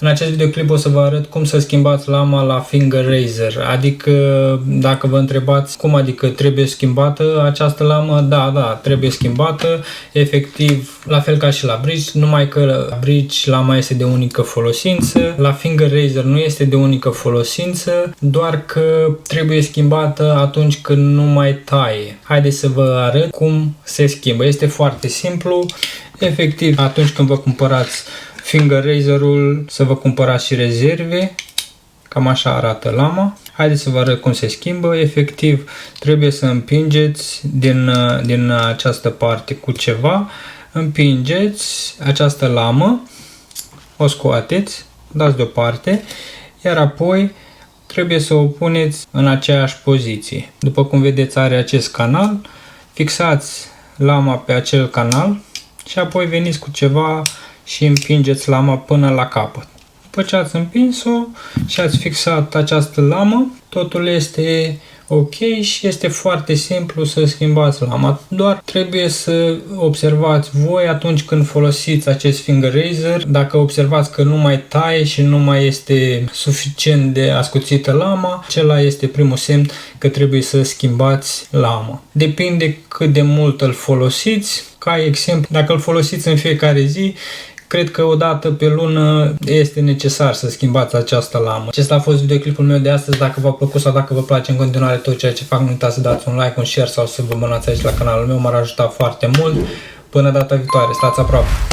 În acest videoclip o să vă arăt cum să schimbați lama la finger razor, adică dacă vă întrebați cum adică trebuie schimbată această lamă, da, trebuie schimbată, efectiv la fel ca și la bridge, numai că la bridge lama este de unică folosință, la finger razor nu este de unică folosință, doar că trebuie schimbată atunci când nu mai taie. Haideți să vă arăt cum se schimbă, este foarte simplu, efectiv atunci când vă cumpărați finger razor-ul, să vă cumpărați și rezerve. Cam așa arată lama. Haideți să vă arăt cum se schimbă. Efectiv, trebuie să împingeți din această parte cu ceva. Împingeți această lamă, o scoateți, dați deoparte, iar apoi trebuie să o puneți în aceeași poziție. După cum vedeți, are acest canal. Fixați lama pe acel canal și apoi veniți cu ceva și împingeți lama până la capăt. După ce ați împins-o și ați fixat această lamă, totul este ok și este foarte simplu să schimbați lama. Doar trebuie să observați voi atunci când folosiți acest finger razor, dacă observați că nu mai taie și nu mai este suficient de ascuțită lama, acela este primul semn că trebuie să schimbați lama. Depinde cât de mult îl folosiți. Ca exemplu, dacă îl folosiți în fiecare zi, cred că o dată pe lună este necesar să schimbați această lamă. Acesta a fost videoclipul meu de astăzi. Dacă v-a plăcut sau dacă vă place în continuare tot ceea ce fac, nu uitați să dați un like, un share sau să vă abonați aici la canalul meu. M-ar ajuta foarte mult. Până data viitoare, stați aproape!